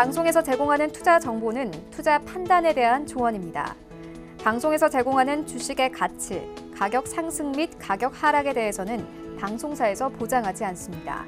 방송에서 제공하는 투자 정보는 투자 판단에 대한 조언입니다. 방송에서 제공하는 주식의 가치, 가격 상승 및 가격 하락에 대해서는 방송사에서 보장하지 않습니다.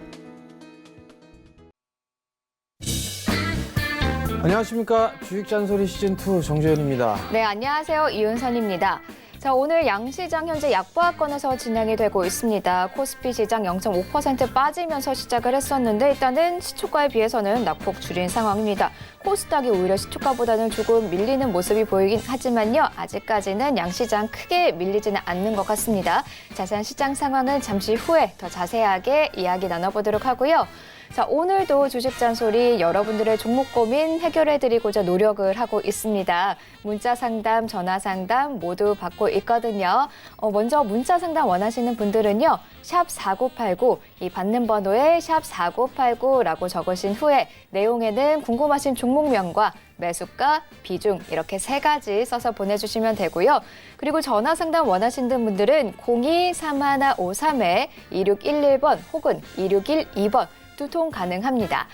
안녕하십니까. 주식잔소리 시즌2 정재현입니다. 네, 안녕하세요. 이윤선입니다. 자, 오늘 양시장 현재 약보합권에서 진행이 되고 있습니다. 코스피 시장 0.5% 빠지면서 시작을 했었는데 일단은 시초가에 비해서는 낙폭 줄인 상황입니다. 코스닥이 오히려 시초가보다는 조금 밀리는 모습이 보이긴 하지만요. 아직까지는 양시장 크게 밀리지는 않는 것 같습니다. 자세한 시장 상황은 잠시 후에 더 자세하게 이야기 나눠보도록 하고요. 자, 오늘도 주식잔소리 여러분들의 종목 고민 해결해드리고자 노력을 하고 있습니다. 문자 상담, 전화 상담 모두 받고 있거든요. 먼저 문자 상담 원하시는 분들은요. 샵 4989, 이 받는 번호에 샵 4989라고 적으신 후에 내용에는 궁금하신 종목명과 매수가, 비중 이렇게 3가지 써서 보내주시면 되고요. 그리고 전화 상담 원하시는 분들은 02-3153-2611번 혹은 2612번 두 통 가능합니다.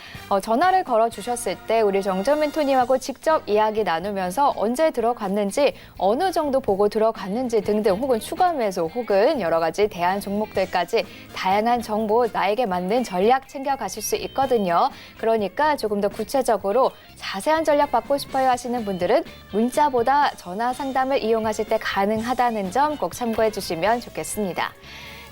전화를 걸어주셨을 때 우리 정전 멘토님하고 직접 이야기 나누면서 언제 들어갔는지, 어느 정도 보고 들어갔는지 등등 혹은 추가 매수 혹은 여러 가지 대안 종목들까지 다양한 정보, 나에게 맞는 전략 챙겨가실 수 있거든요. 그러니까 조금 더 구체적으로 자세한 전략 받고 싶어요 하시는 분들은 문자보다 전화 상담을 이용하실 때 가능하다는 점 꼭 참고해 주시면 좋겠습니다.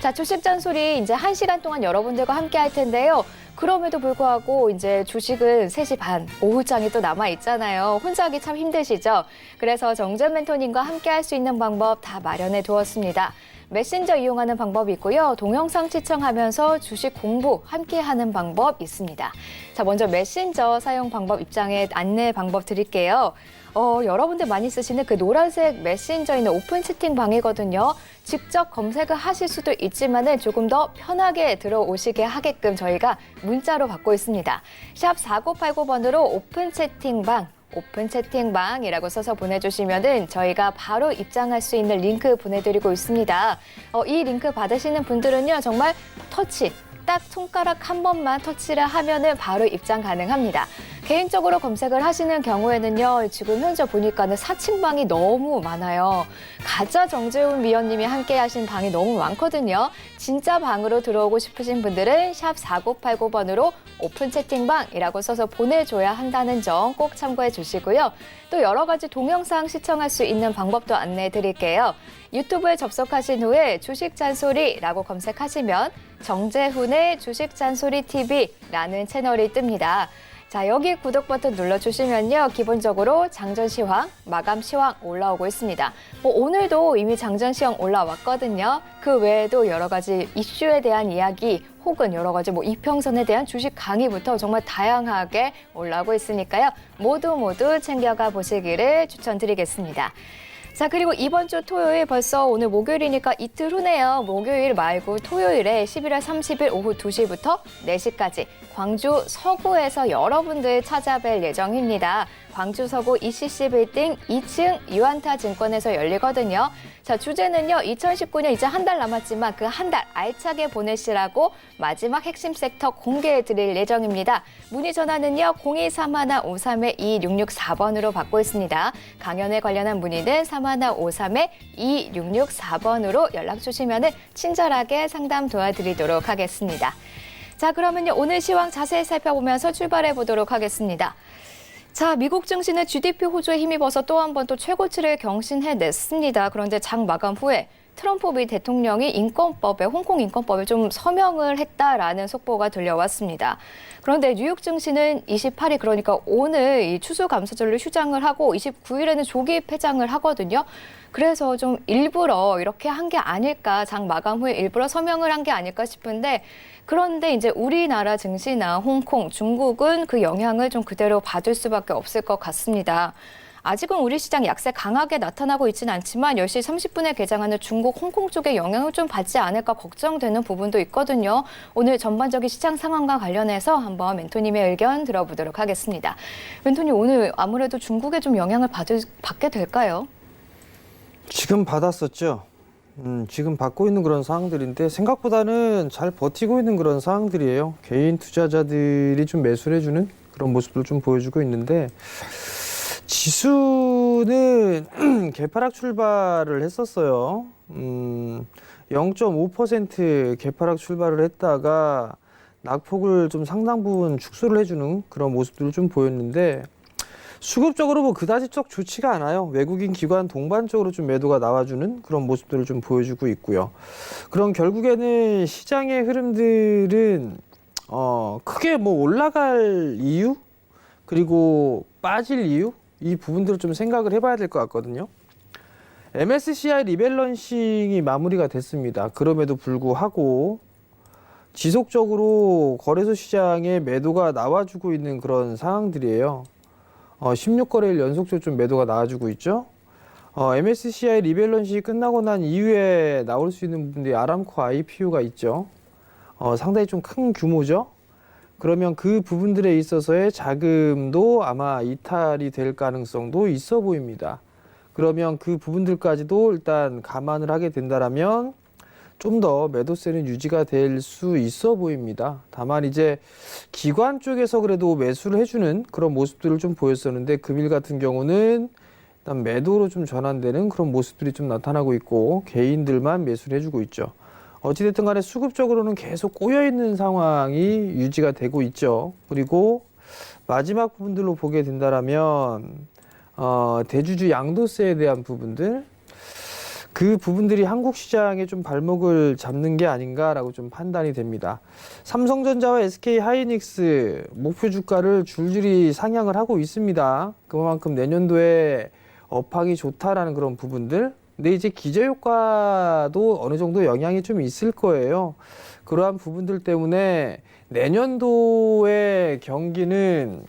자, 주식잔소리 이제 1시간 동안 여러분들과 함께 할 텐데요. 그럼에도 불구하고 이제 주식은 3시 반, 오후장이 또 남아 있잖아요. 혼자 하기 참 힘드시죠? 그래서 정전 멘토님과 함께 할 수 있는 방법 다 마련해 두었습니다. 메신저 이용하는 방법이 있고요. 동영상 시청하면서 주식 공부 함께 하는 방법 있습니다. 자, 먼저 메신저 사용 방법 입장에 안내 방법 드릴게요. 여러분들 많이 쓰시는 그 노란색 메신저 있는 오픈 채팅방이거든요. 직접 검색을 하실 수도 있지만은 조금 더 편하게 들어오시게 하게끔 저희가 문자로 받고 있습니다. 샵 4989번으로 오픈 채팅방이라고 써서 보내주시면은 저희가 바로 입장할 수 있는 링크 보내드리고 있습니다. 이 링크 받으시는 분들은요, 정말 딱 손가락 한 번만 터치를 하면은 바로 입장 가능합니다. 개인적으로 검색을 하시는 경우에는요, 지금 현재 보니까는 사칭방이 너무 많아요. 가짜 정재훈 위원님이 함께 하신 방이 너무 많거든요. 진짜 방으로 들어오고 싶으신 분들은 샵 4989번으로 오픈 채팅방이라고 써서 보내줘야 한다는 점 꼭 참고해 주시고요. 또 여러 가지 동영상 시청할 수 있는 방법도 안내해 드릴게요. 유튜브에 접속하신 후에 주식잔소리라고 검색하시면 정재훈의 주식잔소리TV라는 채널이 뜹니다. 자, 여기 구독 버튼 눌러주시면요. 기본적으로 장전 시황, 마감 시황 올라오고 있습니다. 오늘도 이미 장전 시황 올라왔거든요. 그 외에도 여러 가지 이슈에 대한 이야기 혹은 여러 가지 이평선에 대한 주식 강의부터 정말 다양하게 올라오고 있으니까요. 모두 챙겨가 보시기를 추천드리겠습니다. 자, 그리고 이번 주 토요일 벌써 오늘 목요일이니까 이틀 후네요. 목요일 말고 토요일에 11월 30일 오후 2시부터 4시까지 광주 서구에서 여러분들 찾아뵐 예정입니다. 광주 서구 ECC 빌딩 2층 유안타 증권에서 열리거든요. 자, 주제는요. 2019년 이제 한 달 남았지만 그 한 달 알차게 보내시라고 마지막 핵심 섹터 공개해 드릴 예정입니다. 문의 전화는요. 023153-2664번으로 받고 있습니다. 강연에 관련한 문의는 3153-2664번으로 연락 주시면 친절하게 상담 도와드리도록 하겠습니다. 자, 그러면요. 오늘 시황 자세히 살펴보면서 출발해 보도록 하겠습니다. 자, 미국 증시는 GDP 호조에 힘입어서 또 한 번 또 최고치를 경신해냈습니다. 그런데 장 마감 후에 트럼프 미 대통령이 홍콩 인권법에 좀 서명을 했다라는 속보가 들려왔습니다. 그런데 뉴욕 증시는 28일, 그러니까 오늘 이 추수감사절로 휴장을 하고 29일에는 조기 폐장을 하거든요. 그래서 좀 일부러 이렇게 한 게 아닐까, 장 마감 후에 일부러 서명을 한 게 아닐까 싶은데, 그런데 이제 우리나라 증시나 홍콩, 중국은 그 영향을 좀 그대로 받을 수밖에 없을 것 같습니다. 아직은 우리 시장 약세 강하게 나타나고 있지는 않지만 10시 30분에 개장하는 중국, 홍콩 쪽에 영향을 좀 받지 않을까 걱정되는 부분도 있거든요. 오늘 전반적인 시장 상황과 관련해서 한번 멘토님의 의견 들어보도록 하겠습니다. 멘토님, 오늘 아무래도 중국에 좀 영향을 받게 될까요? 지금 받았었죠. 지금 받고 있는 그런 상황들인데 생각보다는 잘 버티고 있는 그런 상황들이에요. 개인 투자자들이 좀 매수를 해주는 그런 모습을 좀 보여주고 있는데 지수는 개파락 출발을 했었어요. 0.5% 개파락 출발을 했다가 낙폭을 좀 상당 부분 축소를 해주는 그런 모습들을 좀 보였는데 수급적으로 뭐 그다지 썩 좋지가 않아요. 외국인 기관 동반적으로 좀 매도가 나와주는 그런 모습들을 좀 보여주고 있고요. 그럼 결국에는 시장의 흐름들은 크게 뭐 올라갈 이유 그리고 빠질 이유 이 부분들을 좀 생각을 해봐야 될 것 같거든요. MSCI 리밸런싱이 마무리가 됐습니다. 그럼에도 불구하고 지속적으로 거래소 시장에 매도가 나와주고 있는 그런 상황들이에요. 16거래일 연속적으로 좀 매도가 나와주고 있죠. MSCI 리밸런싱이 끝나고 난 이후에 나올 수 있는 부분들이 아람코 IPO가 있죠. 상당히 좀 큰 규모죠. 그러면 그 부분들에 있어서의 자금도 아마 이탈이 될 가능성도 있어 보입니다. 그러면 그 부분들까지도 일단 감안을 하게 된다라면 좀 더 매도세는 유지가 될 수 있어 보입니다. 다만 이제 기관 쪽에서 그래도 매수를 해주는 그런 모습들을 좀 보였었는데 금일 같은 경우는 일단 매도로 좀 전환되는 그런 모습들이 좀 나타나고 있고 개인들만 매수를 해주고 있죠. 어찌됐든 간에 수급적으로는 계속 꼬여있는 상황이 유지가 되고 있죠. 그리고 마지막 부분들로 보게 된다라면 대주주 양도세에 대한 부분들 그 부분들이 한국 시장에 좀 발목을 잡는 게 아닌가라고 좀 판단이 됩니다. 삼성전자와 SK 하이닉스 목표 주가를 줄줄이 상향을 하고 있습니다. 그만큼 내년도에 업황이 좋다라는 그런 부분들. 근데 이제 기저효과도 어느 정도 영향이 좀 있을 거예요. 그러한 부분들 때문에 내년도의 경기는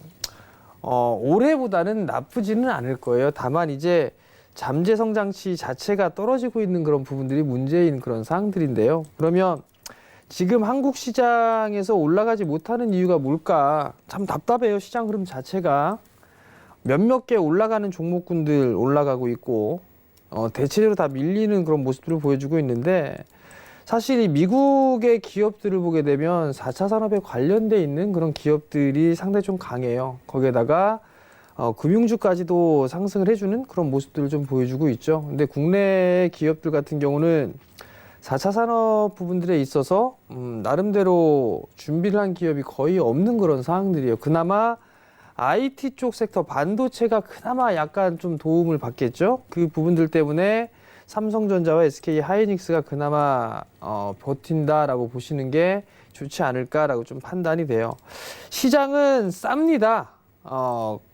올해보다는 나쁘지는 않을 거예요. 다만 이제 잠재 성장치 자체가 떨어지고 있는 그런 부분들이 문제인 그런 사항들인데요. 그러면 지금 한국 시장에서 올라가지 못하는 이유가 뭘까? 참 답답해요. 시장 흐름 자체가. 몇몇 개 올라가는 종목군들 올라가고 있고 대체적으로 다 밀리는 그런 모습들을 보여주고 있는데 사실 이 미국의 기업들을 보게 되면 4차 산업에 관련돼 있는 그런 기업들이 상당히 좀 강해요. 거기에다가 금융주까지도 상승을 해주는 그런 모습들을 좀 보여주고 있죠. 근데 국내 기업들 같은 경우는 4차 산업 부분들에 있어서 나름대로 준비를 한 기업이 거의 없는 그런 상황들이에요. 그나마 IT 쪽 섹터 반도체가 그나마 약간 좀 도움을 받겠죠. 그 부분들 때문에 삼성전자와 SK 하이닉스가 그나마 버틴다라고 보시는 게 좋지 않을까라고 좀 판단이 돼요. 시장은 쌉니다.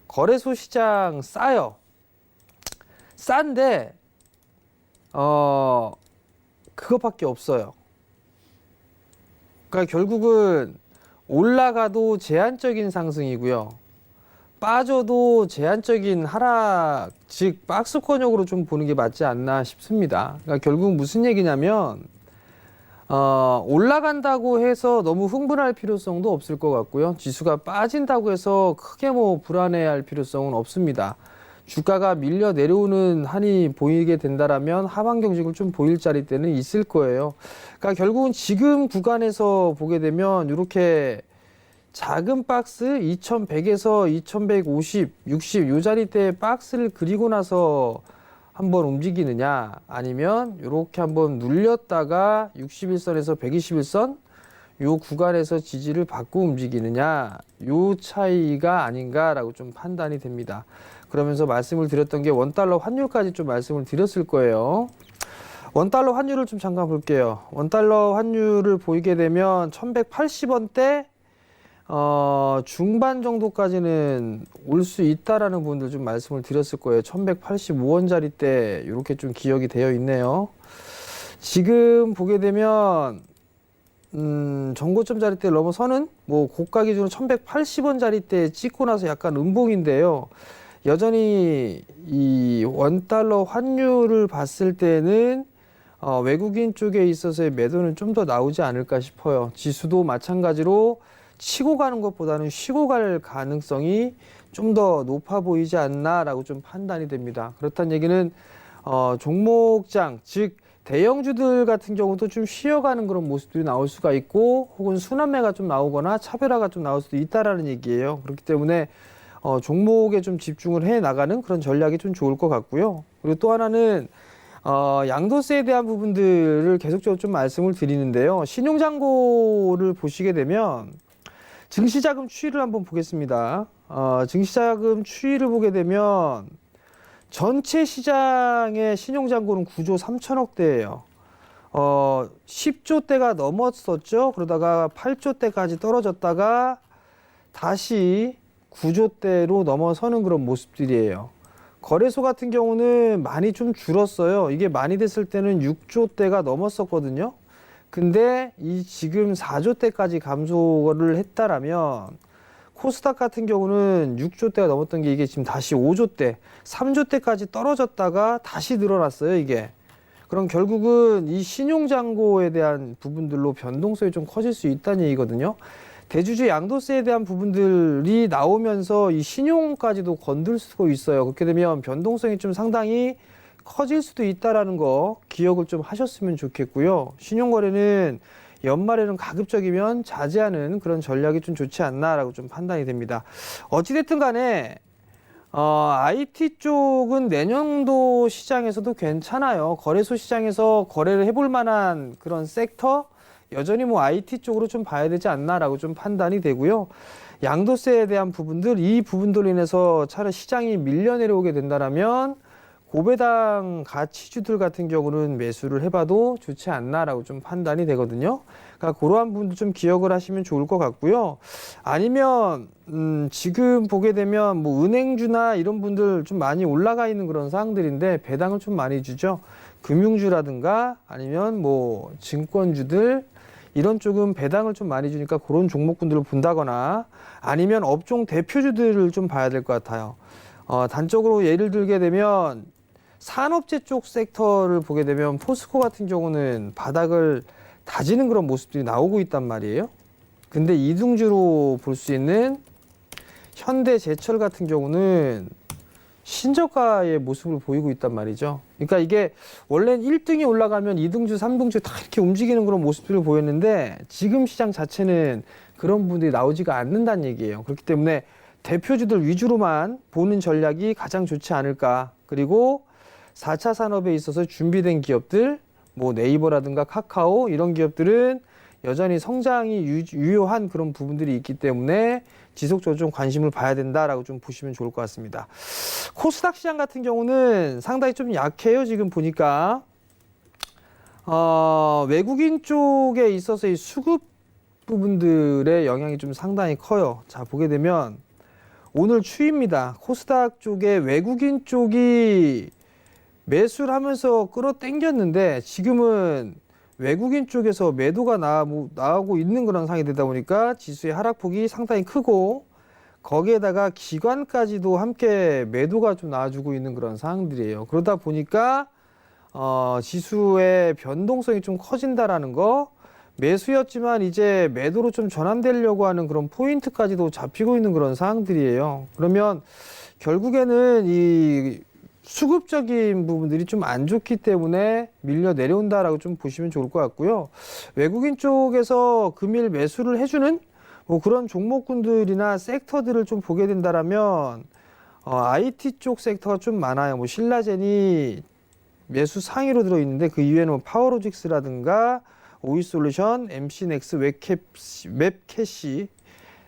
거래소 시장 싸요. 싼데 그것밖에 없어요. 그러니까 결국은 올라가도 제한적인 상승이고요. 빠져도 제한적인 하락, 즉 박스권역으로 좀 보는 게 맞지 않나 싶습니다. 그러니까 결국 무슨 얘기냐면 올라간다고 해서 너무 흥분할 필요성도 없을 것 같고요. 지수가 빠진다고 해서 크게 뭐 불안해할 필요성은 없습니다. 주가가 밀려 내려오는 한이 보이게 된다라면 하방 경직을 좀 보일 자리대는 있을 거예요. 그러니까 결국은 지금 구간에서 보게 되면 이렇게 작은 박스 2100에서 2150, 60 요 자리대에 박스를 그리고 나서 한번 움직이느냐 아니면 이렇게 한번 눌렸다가 61선에서 121선 요 구간에서 지지를 받고 움직이느냐 요 차이가 아닌가라고 좀 판단이 됩니다. 그러면서 말씀을 드렸던 게 원달러 환율까지 좀 말씀을 드렸을 거예요. 원달러 환율을 좀 잠깐 볼게요. 원달러 환율을 보이게 되면 1180원대 중반 정도까지는 올 수 있다라는 부분들 좀 말씀을 드렸을 거예요. 1185원짜리 때 이렇게 좀 기억이 되어 있네요. 지금 보게 되면 전고점짜리 때 넘어서는 뭐 고가 기준으로 1180원짜리 때 찍고 나서 약간 음봉인데요. 여전히 이 원달러 환율을 봤을 때는 외국인 쪽에 있어서의 매도는 좀 더 나오지 않을까 싶어요. 지수도 마찬가지로 치고 가는 것보다는 쉬고 갈 가능성이 좀 더 높아 보이지 않나라고 좀 판단이 됩니다. 그렇다는 얘기는 종목장, 즉 대형주들 같은 경우도 좀 쉬어가는 그런 모습들이 나올 수가 있고 혹은 순환매가 좀 나오거나 차별화가 좀 나올 수도 있다라는 얘기예요. 그렇기 때문에 종목에 좀 집중을 해 나가는 그런 전략이 좀 좋을 것 같고요. 그리고 또 하나는 양도세에 대한 부분들을 계속적으로 좀 말씀을 드리는데요. 신용잔고를 보시게 되면 증시자금 추이를 한번 보겠습니다. 증시자금 추이를 보게 되면 전체 시장의 신용잔고는 9조 3천억 대예요. 10조 대가 넘었었죠. 그러다가 8조 대까지 떨어졌다가 다시 9조 대로 넘어서는 그런 모습들이에요. 거래소 같은 경우는 많이 좀 줄었어요. 이게 많이 됐을 때는 6조 대가 넘었었거든요. 근데 이 지금 4조 대까지 감소를 했다라면 코스닥 같은 경우는 6조 대가 넘었던 게 이게 지금 다시 5조 대, 3조 대까지 떨어졌다가 다시 늘어났어요, 이게. 그럼 결국은 이 신용잔고에 대한 부분들로 변동성이 좀 커질 수 있다는 얘기거든요. 대주주 양도세에 대한 부분들이 나오면서 이 신용까지도 건들 수도 있어요. 그렇게 되면 변동성이 좀 상당히 커질 수도 있다라는 거 기억을 좀 하셨으면 좋겠고요. 신용거래는 연말에는 가급적이면 자제하는 그런 전략이 좀 좋지 않나라고 좀 판단이 됩니다. 어찌됐든 간에 IT 쪽은 내년도 시장에서도 괜찮아요. 거래소 시장에서 거래를 해볼 만한 그런 섹터 여전히 뭐 IT 쪽으로 좀 봐야 되지 않나라고 좀 판단이 되고요. 양도세에 대한 부분들 이 부분들로 인해서 차라리 시장이 밀려 내려오게 된다라면 고배당 가치주들 같은 경우는 매수를 해봐도 좋지 않나라고 좀 판단이 되거든요. 그러니까 그러한 부분도 좀 기억을 하시면 좋을 것 같고요. 아니면 지금 보게 되면 뭐 은행주나 이런 분들 좀 많이 올라가 있는 그런 상황들인데 배당을 좀 많이 주죠. 금융주라든가 아니면 뭐 증권주들 이런 쪽은 배당을 좀 많이 주니까 그런 종목군들을 본다거나 아니면 업종 대표주들을 좀 봐야 될 것 같아요. 단적으로 예를 들게 되면 산업재 쪽 섹터를 보게 되면 포스코 같은 경우는 바닥을 다지는 그런 모습들이 나오고 있단 말이에요. 근데 이등주로 볼 수 있는 현대제철 같은 경우는 신저가의 모습을 보이고 있단 말이죠. 그러니까 이게 원래는 1등이 올라가면 2등주, 3등주 다 이렇게 움직이는 그런 모습들을 보였는데 지금 시장 자체는 그런 부분들이 나오지가 않는다는 얘기예요. 그렇기 때문에 대표주들 위주로만 보는 전략이 가장 좋지 않을까. 그리고 4차 산업에 있어서 준비된 기업들, 뭐 네이버라든가 카카오 이런 기업들은 여전히 성장이 유효한 그런 부분들이 있기 때문에 지속적으로 좀 관심을 봐야 된다라고 좀 보시면 좋을 것 같습니다. 코스닥 시장 같은 경우는 상당히 좀 약해요. 지금 보니까 외국인 쪽에 있어서 이 수급 부분들의 영향이 좀 상당히 커요. 자, 보게 되면 오늘 추이입니다. 코스닥 쪽에 외국인 쪽이 매수를 하면서 끌어당겼는데 지금은 외국인 쪽에서 매도가 나오고 있는 그런 상황이 되다 보니까 지수의 하락폭이 상당히 크고 거기에다가 기관까지도 함께 매도가 좀 나와주고 있는 그런 상황들이에요. 그러다 보니까 지수의 변동성이 좀 커진다라는 거, 매수였지만 이제 매도로 좀 전환되려고 하는 그런 포인트까지도 잡히고 있는 그런 상황들이에요. 그러면 결국에는 이 수급적인 부분들이 좀 안 좋기 때문에 밀려 내려온다라고 좀 보시면 좋을 것 같고요. 외국인 쪽에서 금일 매수를 해주는 뭐 그런 종목군들이나 섹터들을 좀 보게 된다라면 IT 쪽 섹터가 좀 많아요. 뭐 신라젠이 매수 상위로 들어있는데 그 이외에는 뭐 파워로직스라든가 오이솔루션, MC넥스, 웹캐시,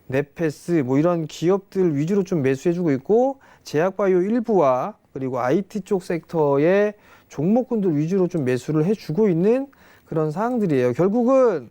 넷패스 뭐 이런 기업들 위주로 좀 매수해주고 있고 제약바이오 일부와 그리고 IT 쪽 섹터의 종목군들 위주로 좀 매수를 해주고 있는 그런 상황들이에요. 결국은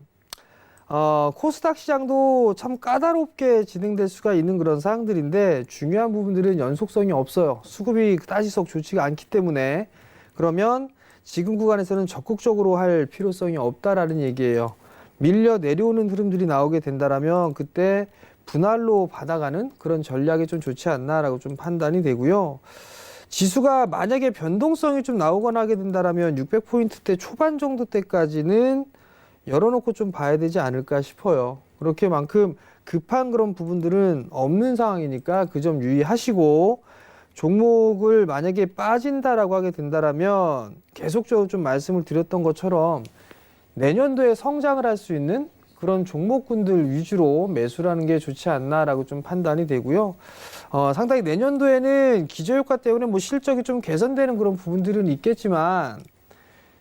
코스닥 시장도 참 까다롭게 진행될 수가 있는 그런 상황들인데 중요한 부분들은 연속성이 없어요. 수급이 그다지썩 좋지가 않기 때문에 그러면 지금 구간에서는 적극적으로 할 필요성이 없다라는 얘기예요. 밀려 내려오는 흐름들이 나오게 된다라면 그때 분할로 받아가는 그런 전략이 좀 좋지 않나라고 좀 판단이 되고요. 지수가 만약에 변동성이 좀 나오거나 하게 된다라면 600포인트대 초반 정도 때까지는 열어놓고 좀 봐야 되지 않을까 싶어요. 그렇게만큼 급한 그런 부분들은 없는 상황이니까 그 점 유의하시고 종목을 만약에 빠진다라고 하게 된다라면 계속적으로 좀 말씀을 드렸던 것처럼 내년도에 성장을 할 수 있는 그런 종목군들 위주로 매수라는 게 좋지 않나라고 좀 판단이 되고요. 상당히 내년도에는 기저효과 때문에 뭐 실적이 좀 개선되는 그런 부분들은 있겠지만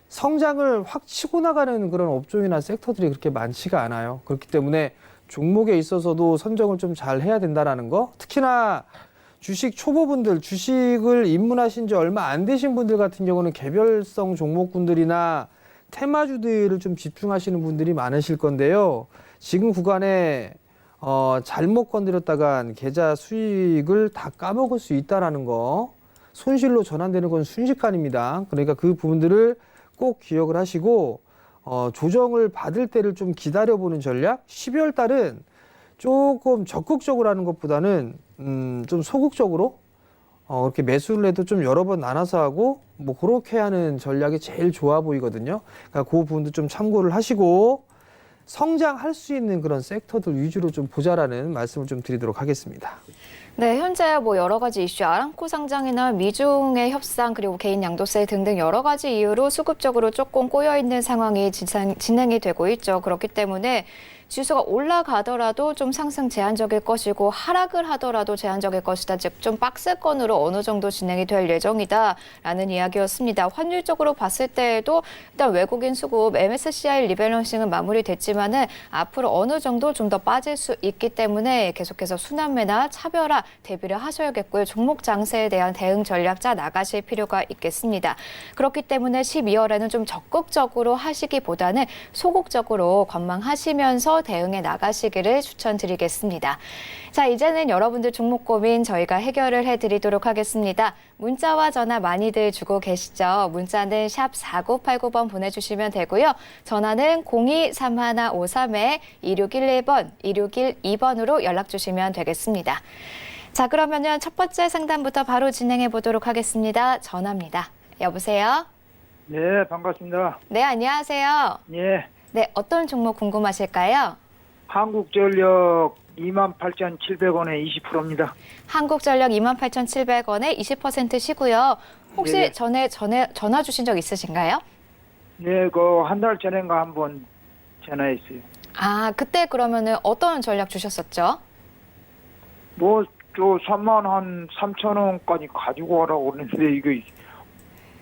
성장을 확 치고 나가는 그런 업종이나 섹터들이 그렇게 많지가 않아요. 그렇기 때문에 종목에 있어서도 선정을 좀 잘 해야 된다라는 거. 특히나 주식 초보분들, 주식을 입문하신 지 얼마 안 되신 분들 같은 경우는 개별성 종목군들이나 테마주들을 좀 집중하시는 분들이 많으실 건데요. 지금 구간에 잘못 건드렸다간 계좌 수익을 다 까먹을 수 있다라는 거. 손실로 전환되는 건 순식간입니다. 그러니까 그 부분들을 꼭 기억을 하시고 조정을 받을 때를 좀 기다려보는 전략. 12월 달은 조금 적극적으로 하는 것보다는 좀 소극적으로 이렇게 매수를 해도 좀 여러 번 나눠서 하고 뭐 그렇게 하는 전략이 제일 좋아 보이거든요. 그러니까 그 부분도 좀 참고를 하시고 성장할 수 있는 그런 섹터들 위주로 좀 보자라는 말씀을 좀 드리도록 하겠습니다. 네, 현재 뭐 여러 가지 이슈, 아람코 상장이나 미중의 협상, 그리고 개인 양도세 등등 여러 가지 이유로 수급적으로 조금 꼬여 있는 상황이 진행이 되고 있죠. 그렇기 때문에 지수가 올라가더라도 좀 상승 제한적일 것이고 하락을 하더라도 제한적일 것이다. 즉 좀 박스권으로 어느 정도 진행이 될 예정이다라는 이야기였습니다. 환율적으로 봤을 때에도 일단 외국인 수급 MSCI 리밸런싱은 마무리됐지만은 앞으로 어느 정도 좀 더 빠질 수 있기 때문에 계속해서 순환매나 차별화 대비를 하셔야겠고요. 종목 장세에 대한 대응 전략 짜 나가실 필요가 있겠습니다. 그렇기 때문에 12월에는 좀 적극적으로 하시기보다는 소극적으로 관망하시면서 대응해 나가시기를 추천드리겠습니다. 자, 이제는 여러분들 종목 고민 저희가 해결을 해드리도록 하겠습니다. 문자와 전화 많이들 주고 계시죠? 문자는 샵 4989번 보내주시면 되고요. 전화는 023153-2611번, 2612번으로 연락 주시면 되겠습니다. 자, 그러면요 첫 번째 상담부터 바로 진행해 보도록 하겠습니다. 전화입니다. 여보세요? 네, 반갑습니다. 네, 안녕하세요. 예, 네, 어떤 종목 궁금하실까요? 한국전력 28,700원에 20%입니다. 한국전력 28,700원에 20% 시고요. 혹시 네. 전에 전화 주신 적 있으신가요? 네, 그 한 달 전인가 한번 전화했어요. 아, 그때 그러면은 어떤 전략 주셨었죠? 뭐, 저 3만 한 3천 원까지 가지고 오라고 그랬는데 이거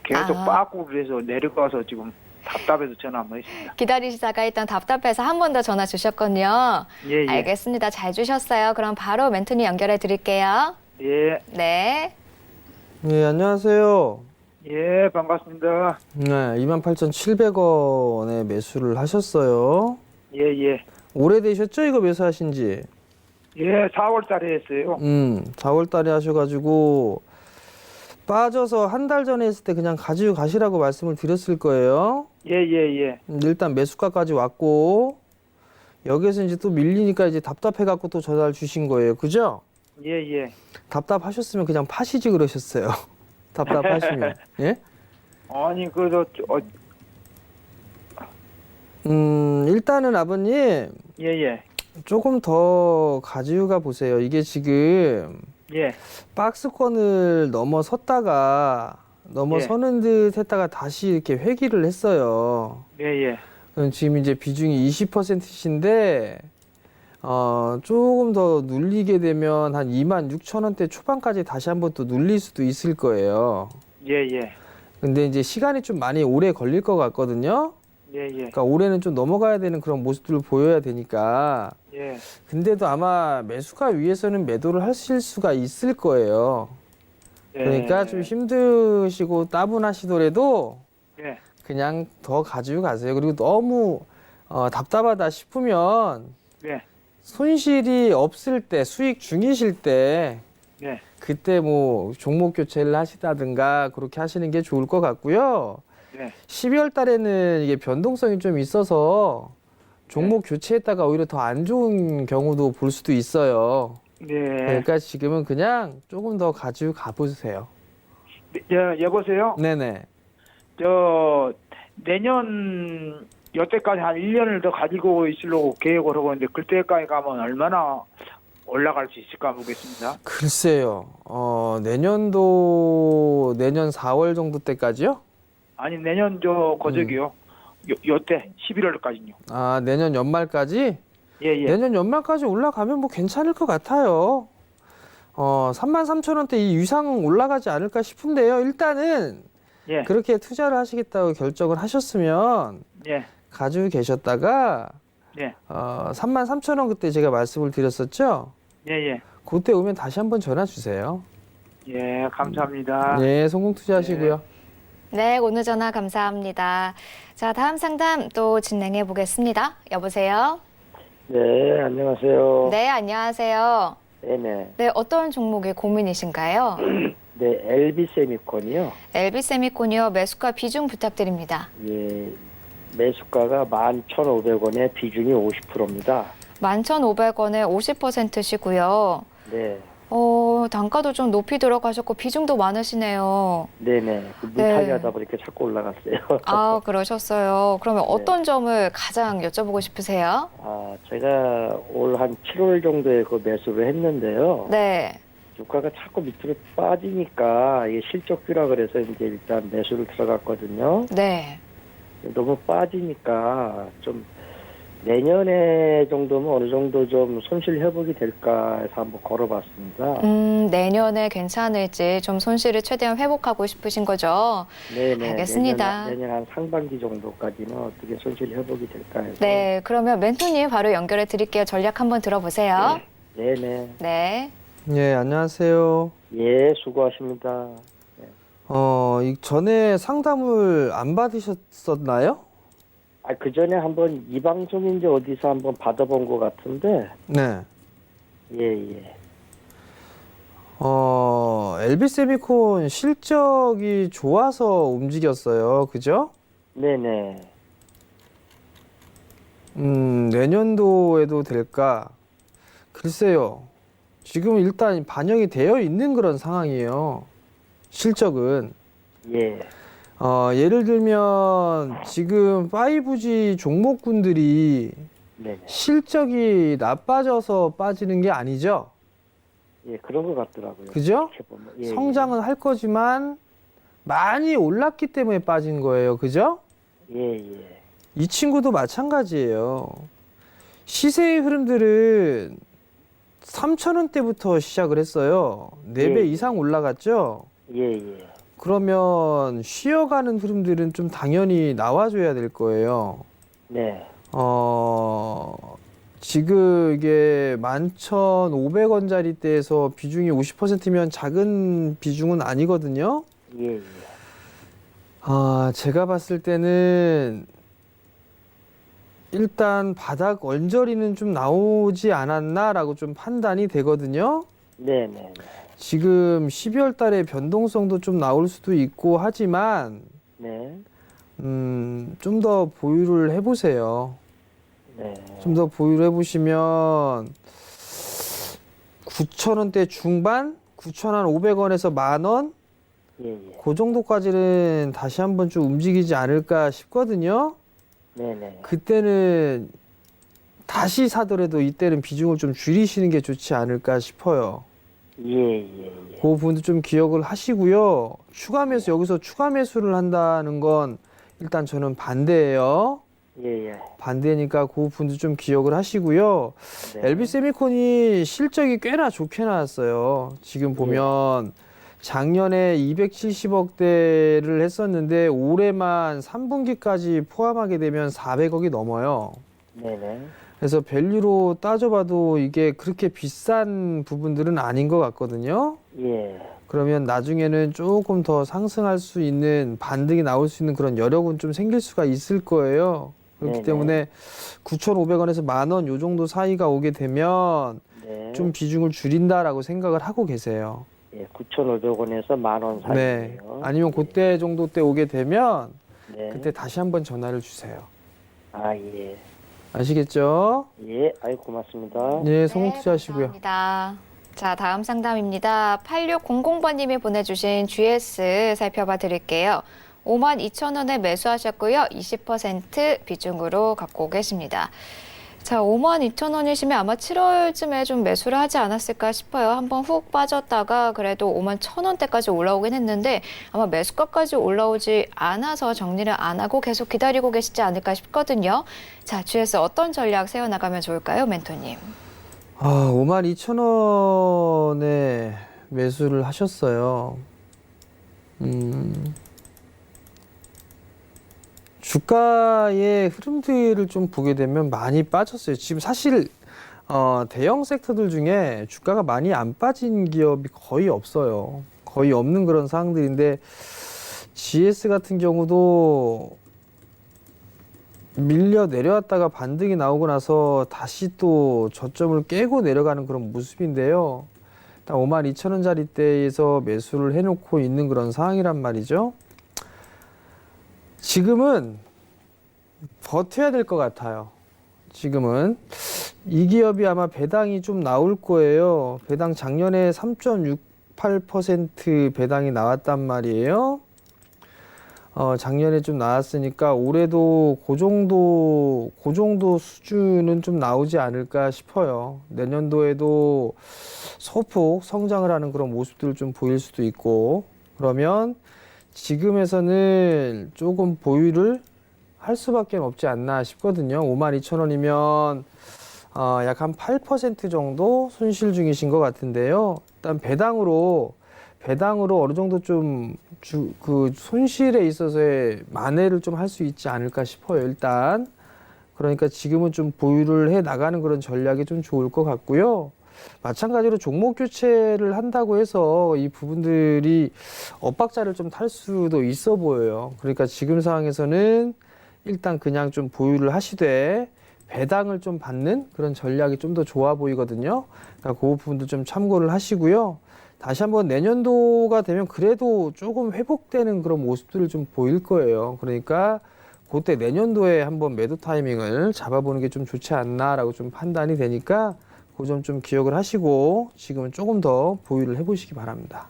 계속 아. 빠꾸 그래서 내려가서 지금 답답해서 전화 한번 했습니다. 기다리시다가 일단 답답해서 한 번 더 전화 주셨군요. 예, 예. 알겠습니다. 잘 주셨어요. 그럼 바로 멘토님 연결해 드릴게요. 예, 네. 네, 안녕하세요. 예, 반갑습니다. 네, 28,700원에 매수를 하셨어요. 예, 예. 오래되셨죠? 이거 매수하신 지? 예, 4월 달에 했어요. 4월 달에 하셔가지고 빠져서 한 달 전에 했을 때 그냥 가지고 가시라고 말씀을 드렸을 거예요. 예, 예, 예. 일단 매수가까지 왔고 여기에서 이제 또 밀리니까 이제 답답해갖고 또 전화를 주신 거예요. 그죠? 예, 예. 답답하셨으면 그냥 파시지 그러셨어요. 답답하시면. 예? 아니, 그래도, 일단은 아버님 예, 예. 조금 더 가지고 가 보세요. 이게 지금 예, 박스권을 넘어서는 듯 했다가 다시 이렇게 회귀를 했어요. 예, 예. 그럼 지금 이제 비중이 20%신데 조금 더 눌리게 되면 한 26,000원대 초반까지 다시 한번 또 눌릴 수도 있을 거예요. 예, 예. 근데 이제 시간이 좀 많이 오래 걸릴 것 같거든요. 예, 예. 그러니까 올해는 좀 넘어가야 되는 그런 모습들을 보여야 되니까. 예, 근데도 아마 매수가 위에서는 매도를 하실 수가 있을 거예요. 그러니까 좀 힘드시고 따분하시더라도 예, 그냥 더 가지고 가세요. 그리고 너무 답답하다 싶으면 예, 손실이 없을 때, 수익 중이실 때 예, 그때 뭐 종목 교체를 하시다든가 그렇게 하시는 게 좋을 것 같고요. 예. 12월 달에는 이게 변동성이 좀 있어서 종목 교체했다가 오히려 더 안 좋은 경우도 볼 수도 있어요. 예. 그러니까 지금은 그냥 조금 더 가지고 가보세요. 여보세요? 네네. 내년 여태까지 한 1년을 더 가지고 있으려고 계획을 하고 있는데 그때까지 가면 얼마나 올라갈 수 있을까 보겠습니다. 글쎄요. 내년 4월 정도 때까지요? 아니 내년 거저기요. 요때 11월까지요. 아, 내년 연말까지? 예예. 내년 연말까지 올라가면 뭐 괜찮을 것 같아요. 33,000원대 이 이상 올라가지 않을까 싶은데요. 일단은 예. 그렇게 투자를 하시겠다고 결정을 하셨으면 예. 가지고 계셨다가 예. 33,000원 그때 제가 말씀을 드렸었죠. 예예. 그때 오면 다시 한번 전화 주세요. 예. 감사합니다. 네, 성공 투자하시고요. 네, 오늘 전화 감사합니다. 자, 다음 상담 또 진행해 보겠습니다. 여보세요? 네, 안녕하세요. 네, 안녕하세요. 네네. 네, 어떤 종목이 고민이신가요? 네, LB 세미콘이요. LB 세미콘이요. 매수가 비중 부탁드립니다. 예, 매수가가 11,500원에 비중이 50%입니다. 11,500원에 50%시고요. 네, 단가도 좀 높이 들어가셨고 비중도 많으시네요. 네네. 물타기 하다 보니까 자꾸 올라갔어요. 아, 그러셨어요. 그러면 어떤 점을 가장 여쭤보고 싶으세요? 제가 올 한 7월 정도에 그 매수를 했는데요. 네. 주가가 자꾸 밑으로 빠지니까 이게 실적주라 그래서 이제 일단 매수를 들어갔거든요. 네. 너무 빠지니까 좀 내년에 정도면 어느 정도 좀 손실 회복이 될까 해서 한번 걸어봤습니다. 내년에 괜찮을지 좀 손실을 최대한 회복하고 싶으신 거죠? 네네. 알겠습니다. 내년 한 상반기 정도까지는 어떻게 손실 회복이 될까 해서. 네, 그러면 멘토님 바로 연결해 드릴게요. 전략 한번 들어보세요. 네네. 네. 네, 안녕하세요. 예, 수고하십니다. 전에 상담을 안 받으셨었나요? 그 전에 한번 이 방송인지 어디서 한번 받아본 것 같은데. 네. 예. LB 세미콘 실적이 좋아서 움직였어요. 그죠? 네네. 내년도에도 될까? 글쎄요. 지금 일단 반영이 되어 있는 그런 상황이에요. 실적은. 예. 예를 들면 지금 5G 종목군들이 네네. 실적이 나빠져서 빠지는 게 아니죠. 예, 그런 것 같더라고요. 그죠? 이렇게 보면. 예, 성장은 할 거지만 많이 올랐기 때문에 빠진 거예요. 그죠? 예. 이 친구도 마찬가지예요. 시세의 흐름들은 3,000원대부터 시작을 했어요. 4배 예. 이상 올라갔죠? 예. 그러면 쉬어가는 흐름들은 좀 당연히 나와줘야 될 거예요. 네. 지금 이게 11,500원짜리대에서 비중이 50%면 작은 비중은 아니거든요. 예. 제가 봤을 때는 일단 바닥 언저리는 좀 나오지 않았나라고 좀 판단이 되거든요. 네네. 지금 12월 달에 변동성도 좀 나올 수도 있고 하지만 네. 좀 더 보유를 해보세요. 네. 좀 더 보유를 해보시면 9,000원대 중반, 9,500원에서 10,000원 예. 그 정도까지는 다시 한번 좀 움직이지 않을까 싶거든요. 네네. 그때는 다시 사더라도 이때는 비중을 좀 줄이시는 게 좋지 않을까 싶어요. 예. 그 부분도 좀 기억을 하시고요. 추가 매수, 여기서 추가 매수를 한다는 건 일단 저는 반대예요. 예. 반대니까 그 부분도 좀 기억을 하시고요. 네. LB 세미콘이 실적이 꽤나 좋게 나왔어요. 지금 보면 작년에 270억대를 했었는데 올해만 3분기까지 포함하게 되면 400억이 넘어요. 네네. 그래서 밸류로 따져봐도 이게 그렇게 비싼 부분들은 아닌 것 같거든요. 예. 그러면 나중에는 조금 더 상승할 수 있는 반등이 나올 수 있는 그런 여력은 좀 생길 수가 있을 거예요. 그렇기 네네. 때문에 9,500원에서 10,000원 요 정도 사이가 오게 되면 네. 좀 비중을 줄인다라고 생각을 하고 계세요. 예, 9,500원에서 10,000원 사이에요. 네. 아니면 그때 정도 때 오게 되면 네. 그때 다시 한번 전화를 주세요. 예. 아시겠죠? 예, 고맙습니다. 네, 성공 투자하시고요. 감사합니다. 자, 다음 상담입니다. 8600번님이 보내주신 GS 살펴봐 드릴게요. 52,000원에 매수하셨고요. 20% 비중으로 갖고 계십니다. 자, 52,000원이시면 아마 7월쯤에 좀 매수를 하지 않았을까 싶어요. 한번 훅 빠졌다가 그래도 51,000원대까지 올라오긴 했는데 아마 매수가까지 올라오지 않아서 정리를 안 하고 계속 기다리고 계시지 않을까 싶거든요. 자, 주에서 어떤 전략 세워나가면 좋을까요, 멘토님? 52,000원에 매수를 하셨어요. 주가의 흐름들을 좀 보게 되면 많이 빠졌어요. 지금 사실 대형 섹터들 중에 주가가 많이 안 빠진 기업이 거의 없어요. 거의 없는 그런 상황들인데 GS 같은 경우도 밀려 내려왔다가 반등이 나오고 나서 다시 또 저점을 깨고 내려가는 그런 모습인데요. 52,000원짜리대에서 매수를 해놓고 있는 그런 상황이란 말이죠. 지금은 버텨야 될 것 같아요. 지금은 이 기업이 아마 배당이 좀 나올 거예요. 배당 작년에 3.68% 배당이 나왔단 말이에요. 작년에 좀 나왔으니까 올해도 그 정도 수준은 좀 나오지 않을까 싶어요. 내년도에도 소폭 성장을 하는 그런 모습들을 좀 보일 수도 있고, 그러면 지금에서는 조금 보유를 할 수밖에 없지 않나 싶거든요. 52,000원이면 약 한 8% 정도 손실 중이신 것 같은데요. 일단 배당으로 어느 정도 좀 그 손실에 있어서의 만회를 좀 할 수 있지 않을까 싶어요. 일단 그러니까 지금은 좀 보유를 해 나가는 그런 전략이 좀 좋을 것 같고요. 마찬가지로 종목 교체를 한다고 해서 이 부분들이 엇박자를 좀 탈 수도 있어 보여요. 그러니까 지금 상황에서는 일단 그냥 좀 보유를 하시되 배당을 좀 받는 그런 전략이 좀 더 좋아 보이거든요. 그러니까 그 부분도 좀 참고를 하시고요. 다시 한번 내년도가 되면 그래도 조금 회복되는 그런 모습들을 좀 보일 거예요. 그러니까 그때 내년도에 한번 매도 타이밍을 잡아보는 게 좀 좋지 않나라고 좀 판단이 되니까 그 점 좀 기억을 하시고 지금은 조금 더 보유를 해보시기 바랍니다.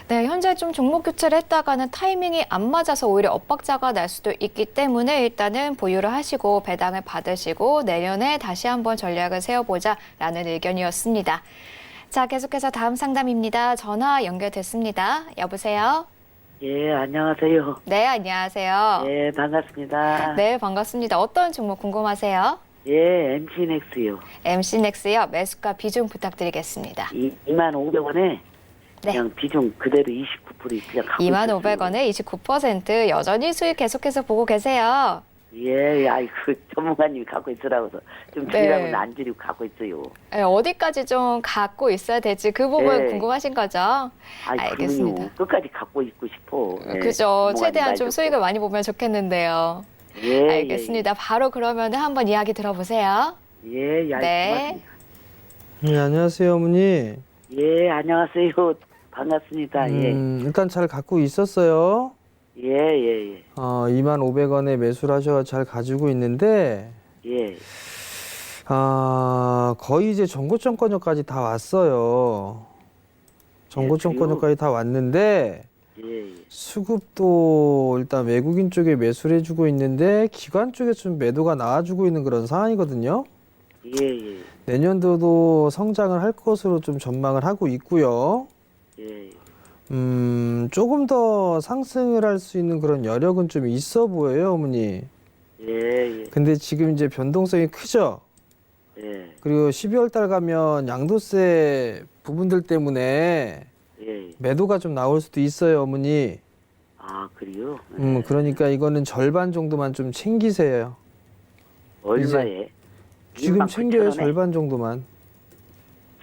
네, 현재 좀 종목 교체를 했다가는 타이밍이 안 맞아서 오히려 엇박자가 날 수도 있기 때문에 일단은 보유를 하시고 배당을 받으시고 내년에 다시 한번 전략을 세워보자라는 의견이었습니다. 자, 계속해서 다음 상담입니다. 전화 연결됐습니다. 여보세요? 예, 안녕하세요. 네, 안녕하세요. 예, 반갑습니다. 네, 반갑습니다. 어떤 종목 궁금하세요? 예, MC넥스요. MC넥스요. 매수가 비중 부탁드리겠습니다. 25,000원에 네. 그냥 비중 그대로 29% 그냥 갖고 25,000원에 29% 여전히 수익 계속해서 보고 계세요. 예, 아이 그 전문가님이 갖고 있으라고서 좀 네. 줄이라고는 안 줄이고 갖고 있어요. 네, 어디까지 좀 갖고 있어야 될지 그 부분 네. 궁금하신 거죠? 아이 알겠습니다. 그럼요. 끝까지 갖고 있고 싶어. 예, 그죠. 전문가님 최대한 말 좀 듣고. 수익을 많이 보면 좋겠는데요. 예, 알겠습니다. 바로 그러면 한번 이야기 들어보세요. 예, 예, 예, 네. 고맙습니다. 네, 안녕하세요, 어머니. 예, 안녕하세요. 반갑습니다. 일단 잘 갖고 있었어요. 예, 예, 예, 25,000원에 매수를 하셔서 잘 가지고 있는데, 예. 거의 이제 정고점권역까지 다 왔어요. 정고점권역까지 다 왔는데, 예, 수급도 일단 외국인 쪽에 매수를 해주고 있는데, 기관 쪽에 좀 매도가 나와주고 있는 그런 상황이거든요. 예, 예, 내년도도 성장을 할 것으로 좀 전망을 하고 있고요. 예, 조금 더 상승을 할 수 있는 그런 여력은 좀 있어 보여요, 어머니. 예, 예, 근데 지금 이제 변동성이 크죠? 예, 그리고 12월 달 가면 양도세 부분들 때문에 예. 매도가 좀 나올 수도 있어요, 어머니. 아, 그래요? 그러니까 이거는 절반 정도만 좀 챙기세요. 얼마에? 지금 챙겨요, 29,000원에? 절반 정도만.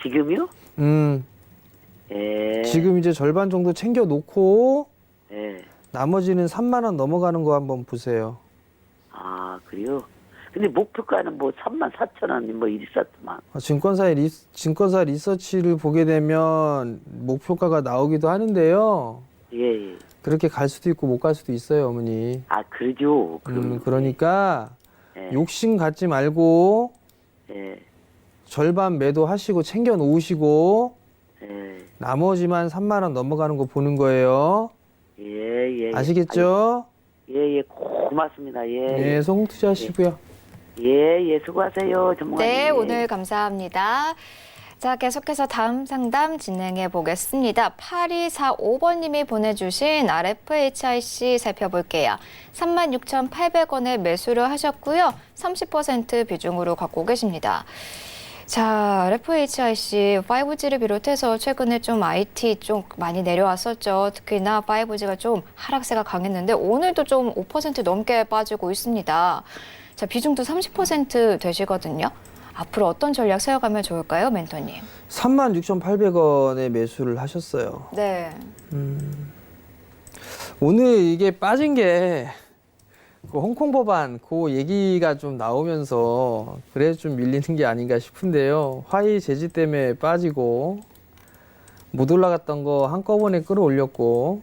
지금요? 예. 지금 이제 절반 정도 챙겨 놓고 예. 나머지는 3만 원 넘어가는 거 한번 보세요. 아, 그래요? 근데 목표가는 뭐 34,000원 뭐 이랬었더만. 증권사 리서치를 보게 되면 목표가가 나오기도 하는데요. 예, 예. 그렇게 갈 수도 있고 못 갈 수도 있어요, 어머니. 아, 그러죠. 그럼. 그러니까 예. 욕심 갖지 말고 예. 절반 매도하시고 챙겨 놓으시고 예. 나머지만 3만 원 넘어가는 거 보는 거예요. 예, 예. 아시겠죠? 예, 예. 고맙습니다. 예. 네, 성공 투자하시고요. 예, 수고하세요, 전문가님. 네, 오늘 감사합니다. 자, 계속해서 다음 상담 진행해 보겠습니다. 8245번님이 보내주신 RFHIC 살펴볼게요. 36,800원에 매수를 하셨고요. 30% 비중으로 갖고 계십니다. 자, RFHIC 5G를 비롯해서 최근에 좀 IT 좀 많이 내려왔었죠. 특히나 5G가 좀 하락세가 강했는데 오늘도 좀 5% 넘게 빠지고 있습니다. 자, 비중도 30% 되시거든요. 앞으로 어떤 전략 세워가면 좋을까요, 멘토님? 36,800원에 매수를 하셨어요. 네. 오늘 이게 빠진 게 그 홍콩 법안 그 얘기가 좀 나오면서 그래서 좀 밀리는 게 아닌가 싶은데요. 화이 제지 때문에 빠지고 못 올라갔던 거 한꺼번에 끌어올렸고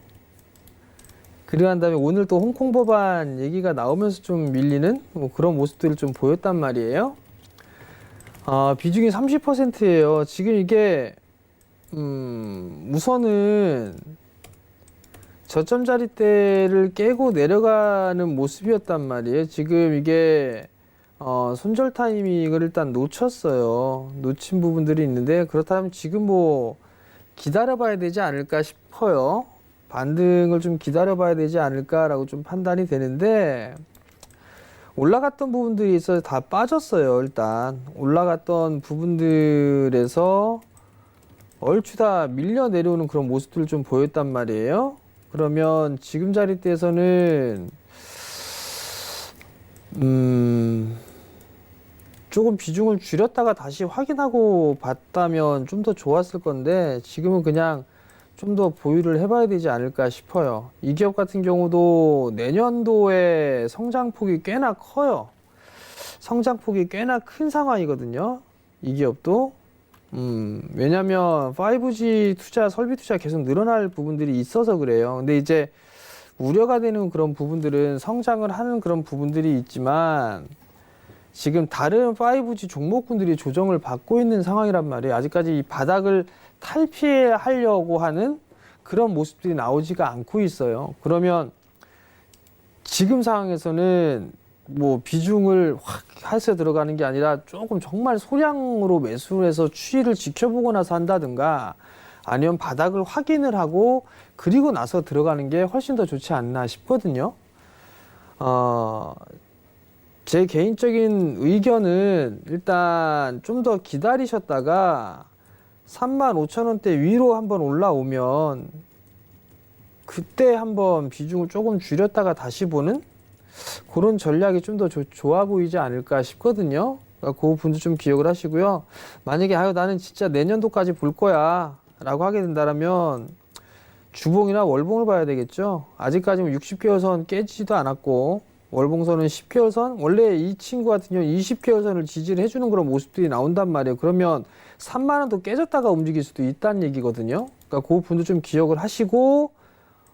그리고 한 다음에 오늘 또 홍콩 법안 얘기가 나오면서 좀 밀리는 뭐 그런 모습들을 좀 보였단 말이에요. 비중이 30%예요. 지금 이게 우선은 저점 자리대를 깨고 내려가는 모습이었단 말이에요. 지금 이게 손절 타이밍을 일단 놓쳤어요. 놓친 부분들이 있는데 그렇다면 지금 뭐 기다려봐야 되지 않을까 싶어요. 반등을 좀 기다려봐야 되지 않을까라고 좀 판단이 되는데 올라갔던 부분들이 있어서 다 빠졌어요. 일단 올라갔던 부분들에서 얼추 다 밀려 내려오는 그런 모습들을 좀 보였단 말이에요. 그러면 지금 자리대에서는 조금 비중을 줄였다가 다시 확인하고 봤다면 좀 더 좋았을 건데 지금은 그냥 좀 더 보유를 해봐야 되지 않을까 싶어요. 이 기업 같은 경우도 내년도에 성장폭이 꽤나 커요. 성장폭이 꽤나 큰 상황이거든요. 이 기업도. 왜냐면 5G 투자, 설비 투자 계속 늘어날 부분들이 있어서 그래요. 근데 이제 우려가 되는 그런 부분들은 성장을 하는 그런 부분들이 있지만 지금 다른 5G 종목군들이 조정을 받고 있는 상황이란 말이에요. 아직까지 이 바닥을 탈피하려고 하는 그런 모습들이 나오지가 않고 있어요. 그러면 지금 상황에서는 뭐 비중을 확 해서 들어가는 게 아니라 조금 정말 소량으로 매수를 해서 추이를 지켜보고 나서 한다든가 아니면 바닥을 확인을 하고 그리고 나서 들어가는 게 훨씬 더 좋지 않나 싶거든요. 제 개인적인 의견은 일단 좀 더 기다리셨다가 35,000원대 위로 한번 올라오면 그때 한번 비중을 조금 줄였다가 다시 보는 그런 전략이 좀 더 좋아 보이지 않을까 싶거든요. 그러니까 그 분도 좀 기억을 하시고요. 만약에 나는 진짜 내년도까지 볼 거야 라고 하게 된다면 주봉이나 월봉을 봐야 되겠죠. 아직까지는 60개월 선 깨지지도 않았고 월봉선은 10개월 선, 원래 이 친구 같은 경우는 20개월 선을 지지를 해주는 그런 모습들이 나온단 말이에요. 그러면 3만 원도 깨졌다가 움직일 수도 있다는 얘기거든요. 그러니까 그 분도 좀 기억을 하시고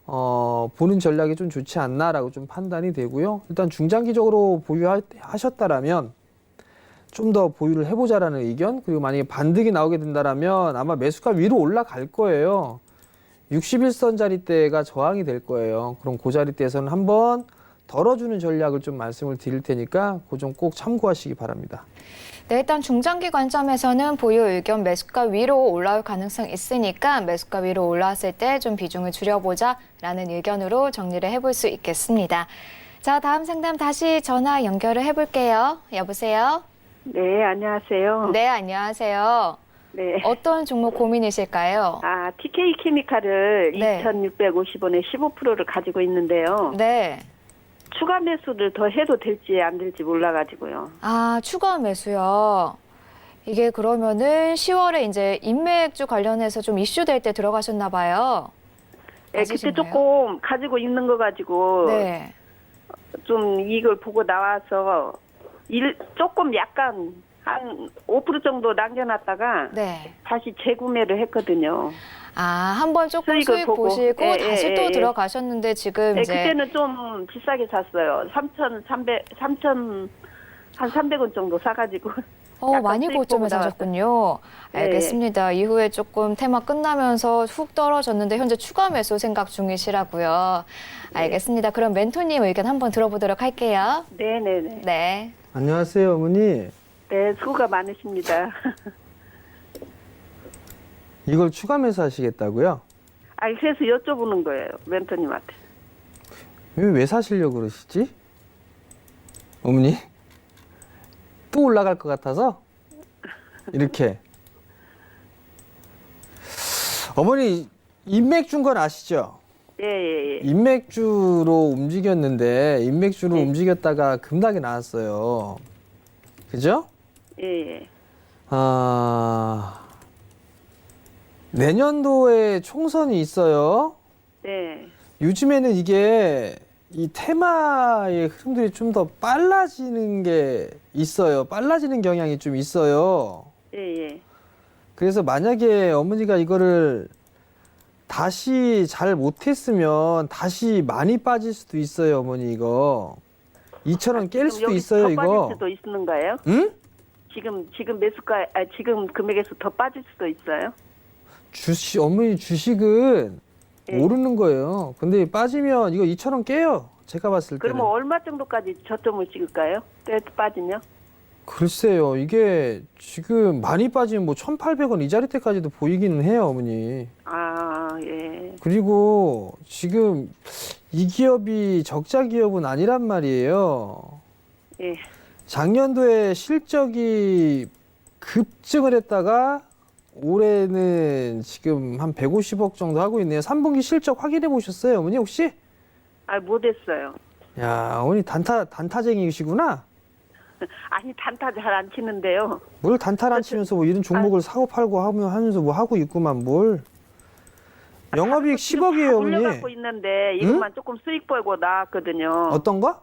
보는 전략이 좀 좋지 않나라고 좀 판단이 되고요. 일단 중장기적으로 보유하셨다라면 좀 더 보유를 해보자라는 의견, 그리고 만약에 반등이 나오게 된다라면 아마 매수가 위로 올라갈 거예요. 61선 자리대가 저항이 될 거예요. 그럼 그 자리대에서는 한번 덜어주는 전략을 좀 말씀을 드릴 테니까 그 점 꼭 참고하시기 바랍니다. 네, 일단 중장기 관점에서는 보유 의견 매수가 위로 올라올 가능성이 있으니까 매수가 위로 올라왔을 때 좀 비중을 줄여보자라는 의견으로 정리를 해볼 수 있겠습니다. 자, 다음 상담 다시 전화 연결을 해볼게요. 여보세요? 네, 안녕하세요. 네, 안녕하세요. 네. 어떤 종목 고민이실까요? TK 케미칼을 네. 2,650원에 15%를 가지고 있는데요. 네. 추가 매수를 더 해도 될지 안 될지 몰라가지고요. 추가 매수요. 이게 그러면은 10월에 이제 인맥주 관련해서 좀 이슈될 때 들어가셨나 봐요. 네, 그때 맞으신가요? 조금 가지고 있는 거 가지고 네. 좀 이걸 보고 나와서 조금 약간 한 5% 정도 남겨놨다가 네. 다시 재구매를 했거든요. 한번 조금 수익을 수익 보고. 보시고 예, 다시 예, 또 예. 들어가셨는데 지금 네, 이제 그때는 좀 비싸게 샀어요. 3,300원 정도 사가지고. 약간 많이 수익 고점에 보고 나왔어요. 사셨군요. 네. 알겠습니다. 이후에 조금 테마 끝나면서 훅 떨어졌는데 현재 추가 매수 생각 중이시라고요. 알겠습니다. 그럼 멘토님 의견 한번 들어보도록 할게요. 네네네. 네. 안녕하세요, 어머니. 네, 수고가 많으십니다. 이걸 추가 매수하시겠다고요? 아니, 그래서 여쭤보는 거예요, 멘토님한테. 왜 사시려고 그러시지? 어머니? 또 올라갈 것 같아서? 이렇게. 어머니, 인맥 준 건 아시죠? 예, 예, 예. 인맥주로 움직였는데, 인맥주로 네. 움직였다가 급락이 나왔어요. 그죠? 예, 예. 내년도에 총선이 있어요. 네. 요즘에는 이게 이 테마의 흐름들이 좀 더 빨라지는 게 있어요. 빨라지는 경향이 좀 있어요. 예, 예. 그래서 만약에 어머니가 이거를 다시 잘 못했으면 다시 많이 빠질 수도 있어요, 어머니 이거. 2,000원 깰 수도 여기 있어요, 더 이거. 빠질 수도 있는가요? 응? 지금 매수가, 지금 금액에서 더 빠질 수도 있어요? 어머니 주식은 예. 모르는 거예요. 근데 빠지면 이거 2,000원 깨요. 제가 봤을 때는. 그러면 얼마 정도까지 저점을 찍을까요? 빠지면? 글쎄요, 이게 지금 많이 빠지면 뭐 1,800원 이 자리 때까지도 보이기는 해요, 어머니. 아, 예. 그리고 지금 이 기업이 적자 기업은 아니란 말이에요. 예. 작년도에 실적이 급증을 했다가 올해는 지금 한 150억 정도 하고 있네요. 3분기 실적 확인해 보셨어요, 어머니 혹시? 아, 못했어요. 야, 어머니 단타쟁이시구나. 아니, 단타 잘 안 치는데요. 뭘 단타를 안 치면서 뭐 이런 종목을 사고 팔고 하면서 뭐 하고 있구만 뭘. 영업이익 10억이에요, 어머니. 물려갖고 있는데 이것만 조금 수익 벌고 나왔거든요. 어떤 거?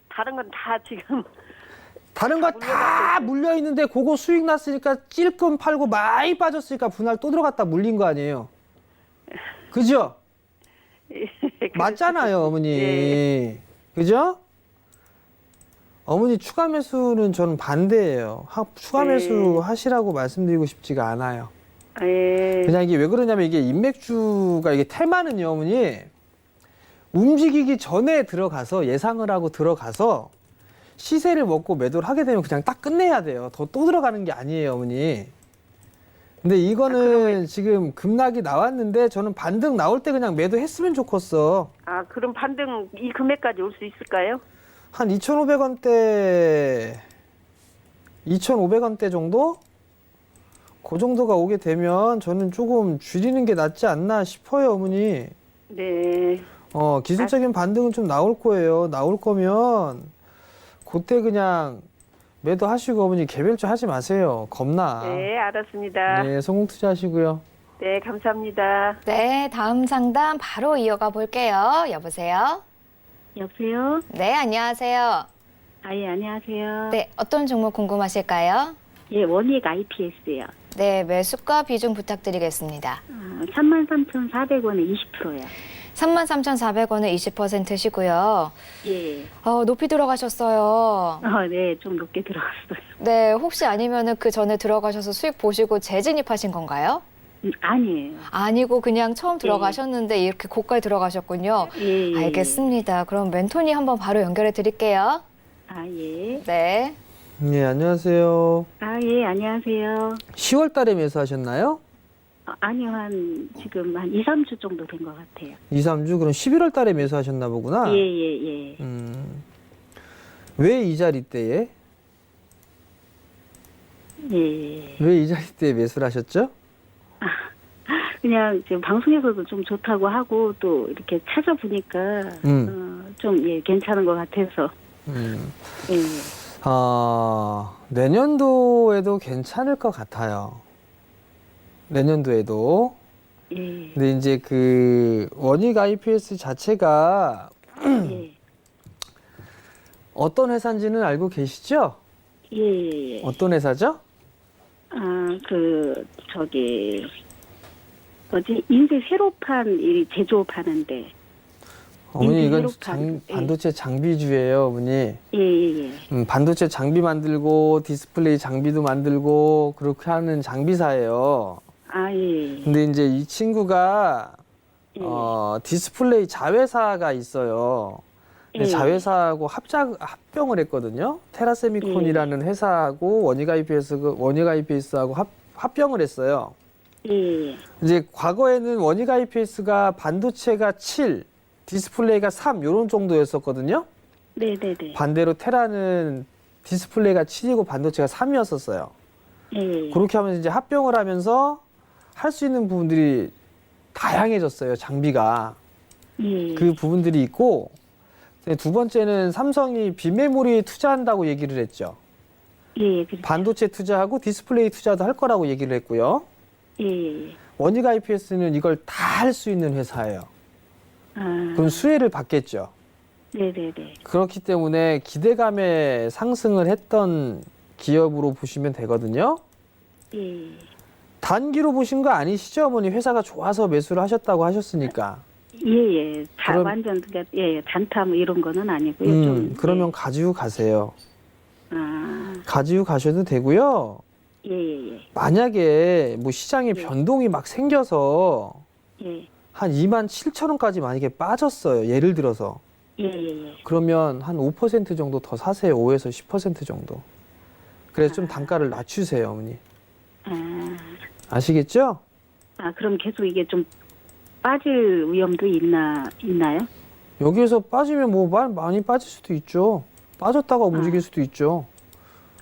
다른 건 다 지금 다른 거 다 물려 있는데 그거 수익 났으니까 찔끔 팔고 많이 빠졌으니까 분할 또 들어갔다 물린 거 아니에요. 그죠? 맞잖아요, 어머니. 예. 그죠? 어머니 추가 매수는 저는 반대예요. 추가 예. 매수 하시라고 말씀드리고 싶지가 않아요. 예. 그냥 이게 왜 그러냐면 이게 인맥주가 이게 테마는요, 어머니. 움직이기 전에 들어가서 예상을 하고 들어가서 시세를 먹고 매도를 하게 되면 그냥 딱 끝내야 돼요. 더 또 들어가는 게 아니에요, 어머니. 근데 이거는 지금 급락이 나왔는데 저는 반등 나올 때 그냥 매도했으면 좋겠어. 아, 그럼 반등 이 금액까지 올 수 있을까요? 한 2,500원대, 2,500원대 정도? 그 정도가 오게 되면 저는 조금 줄이는 게 낫지 않나 싶어요, 어머니. 네. 기술적인 반등은 좀 나올 거예요. 나올 거면 그때 그냥 매도하시고 어머니 개별주 하지 마세요. 겁나. 네, 알았습니다. 네, 성공 투자하시고요. 네, 감사합니다. 네, 다음 상담 바로 이어가 볼게요. 여보세요? 여보세요? 네, 안녕하세요. 아, 예, 안녕하세요. 네, 어떤 종목 궁금하실까요? 예, 원익 IPS요. 네, 매수가 비중 부탁드리겠습니다. 33,400원에 20%요. 33,400원에 20%시고요. 예. 높이 들어가셨어요. 네, 좀 높게 들어갔어요. 네, 혹시 아니면은 그 전에 들어가셔서 수익 보시고 재진입하신 건가요? 아니에요. 아니고 그냥 처음 들어가셨는데 이렇게 고가에 들어가셨군요. 예, 예. 알겠습니다. 그럼 멘토니 한번 바로 연결해 드릴게요. 아, 예. 네. 네, 안녕하세요. 아, 예, 안녕하세요. 10월 달에 매수하셨나요? 아니요, 지금 한 2, 3주 정도 된 것 같아요. 2, 3주? 그럼 11월 달에 매수하셨나 보구나. 예, 예, 예. 왜 이 자리 때에? 예. 왜 이 자리 때에 매수를 하셨죠? 그냥 지금 방송에서도 좀 좋다고 하고 또 이렇게 찾아보니까 좀 예, 괜찮은 것 같아서. 예. 내년도에도 괜찮을 것 같아요. 내년도에도. 예. 근데 이제 그 원익 IPS 자체가 예. 어떤 회사인지는 알고 계시죠? 예, 예, 예. 어떤 회사죠? 인쇄 세로판 이 제조업하는데. 어머니 이건 인쇄로판. 반도체 장비주예요, 어머니. 예, 예, 예. 반도체 장비 만들고 디스플레이 장비도 만들고 그렇게 하는 장비사예요. 아, 예. 근데 이제 이 친구가 예. 디스플레이 자회사가 있어요. 근데 예. 자회사하고 합병을 했거든요. 테라세미콘이라는 회사하고 원익IPS하고 합병을 했어요. 예. 이제 과거에는 원익IPS가 반도체가 7, 디스플레이가 3 이런 정도였었거든요. 네네네. 반대로 테라는 디스플레이가 7이고 반도체가 3이었었어요. 예. 그렇게 하면서 이제 합병을 하면서 할 수 있는 부분들이 다양해졌어요. 장비가. 예. 그 부분들이 있고, 두 번째는 삼성이 빈메모리에 투자한다고 얘기를 했죠. 예. 그렇죠. 반도체 투자하고 디스플레이 투자도 할 거라고 얘기를 했고요. 예. 원익IPS는 이걸 다 할 수 있는 회사예요. 아. 그럼 수혜를 받겠죠. 네네네. 그렇기 때문에 기대감에 상승을 했던 기업으로 보시면 되거든요. 예. 단기로 보신 거 아니시죠? 어머니 회사가 좋아서 매수를 하셨다고 하셨으니까. 예예. 다 그럼- 완전 예 단타 뭐 이런 거는 아니고요. 좀 그러면 예. 가지고 가세요. 아. 가지고 가셔도 되고요. 예예예. 만약에 뭐 시장에 예. 변동이 막 생겨서 예. 한 27,000원까지 만약에 빠졌어요. 예를 들어서. 예예예. 그러면 한 5% 정도 더 사세요. 5에서 10% 정도. 그래서 좀 단가를 낮추세요, 어머니. 아. 아시겠죠? 아 그럼 계속 이게 좀 빠질 위험도 있나요? 여기에서 빠지면 뭐 많이 빠질 수도 있죠. 빠졌다가 움직일 수도 있죠.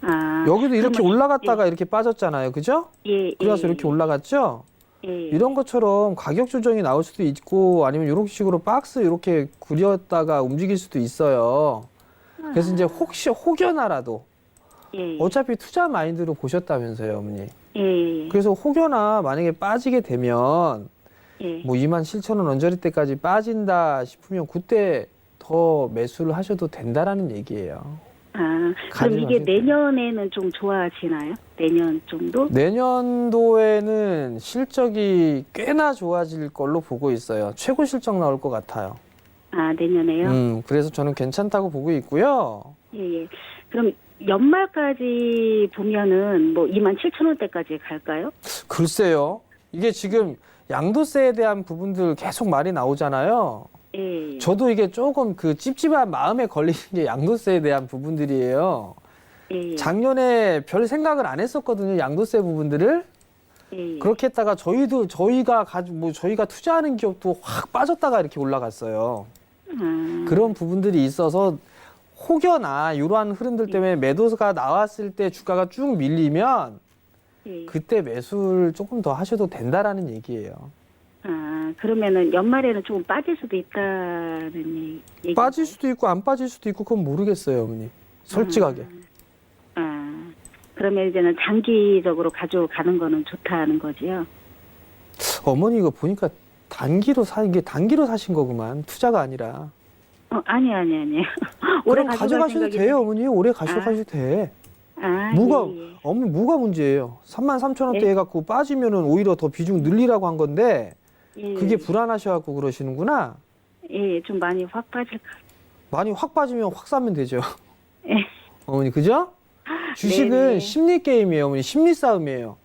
아. 여기도 이렇게 그러면- 올라갔다가 이렇게 빠졌잖아요. 그죠? 예. 그래서 이렇게 올라갔죠? 예. 이런 것처럼 가격 조정이 나올 수도 있고 아니면 이런 식으로 박스 이렇게 구렸다가 움직일 수도 있어요. 그래서 이제 혹시 혹여나라도 예. 어차피 투자 마인드로 보셨다면서요, 어머니. 예. 그래서 혹여나 만약에 빠지게 되면 예. 뭐 27,000원 언저리 때까지 빠진다 싶으면 그때 더 매수를 하셔도 된다라는 얘기예요. 아, 그럼 가지 이게 마세요. 내년에는 좀 좋아지나요? 내년 정도? 내년도에는 실적이 꽤나 좋아질 걸로 보고 있어요. 최고 실적 나올 것 같아요. 아, 내년에요? 그래서 저는 괜찮다고 보고 있고요. 예, 예. 그럼 연말까지 보면은 뭐 27,000원대까지 갈까요? 글쎄요. 이게 지금 양도세에 대한 부분들 계속 말이 나오잖아요. 예. 저도 이게 조금 그 찝찝한 마음에 걸리는 게 양도세에 대한 부분들이에요. 예. 작년에 별 생각을 안 했었거든요. 양도세 부분들을. 예. 그렇게 했다가 저희가 투자하는 기업도 확 빠졌다가 이렇게 올라갔어요. 그런 부분들이 있어서 혹여나 이러한 흐름들 때문에 매도가 나왔을 때 주가가 쭉 밀리면 예. 그때 매수를 조금 더 하셔도 된다라는 얘기예요. 아, 그러면은 연말에는 조금 빠질 수도 있다는 얘기. 빠질 수도 있고 안 빠질 수도 있고 그건 모르겠어요, 어머니. 솔직하게. 아, 그러면 이제는 장기적으로 가져가는 거는 좋다는 거지요? 어머니 이거 보니까 단기로 사신 거구만. 투자가 아니라. 아니요. 오래 그럼 가져갈 가져가셔도 생각이- 돼요, 어머니. 오래 가져가셔도 돼. 아, 뭐가 예, 예. 어머니 뭐가 문제예요? 33,000원대 예. 해갖고 빠지면은 오히려 더 비중 늘리라고 한 건데 예. 그게 불안하셔갖고 그러시는구나. 예, 좀 많이 확 빠질까. 많이 확 빠지면 확 사면 되죠. 예. 어머니 그죠? 주식은 네네. 심리 게임이에요, 어머니. 심리 싸움이에요.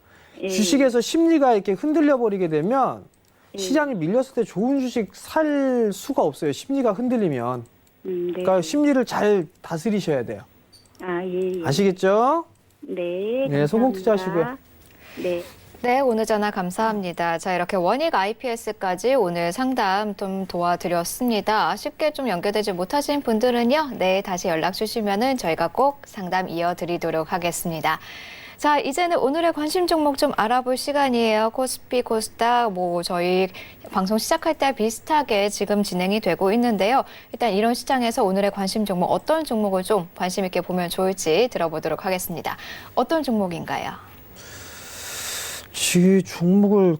예. 주식에서 심리가 이렇게 흔들려 버리게 되면 예. 시장이 밀렸을 때 좋은 주식 살 수가 없어요. 심리가 흔들리면. 네. 그러니까 심리를 잘 다스리셔야 돼요. 아, 예. 아시겠죠? 네. 네, 소복 감사합니다. 투자하시고요. 네. 네, 오늘 전화 감사합니다. 자, 이렇게 원익IPS까지 오늘 상담 좀 도와드렸습니다. 쉽게 좀 연결되지 못하신 분들은요, 네, 다시 연락 주시면은 저희가 꼭 상담 이어드리도록 하겠습니다. 자, 이제는 오늘의 관심 종목 좀 알아볼 시간이에요. 코스피, 코스닥, 저희 방송 시작할 때 비슷하게 지금 진행이 되고 있는데요. 일단 이런 시장에서 오늘의 관심 종목 어떤 종목을 좀 관심 있게 보면 좋을지 들어보도록 하겠습니다. 어떤 종목인가요?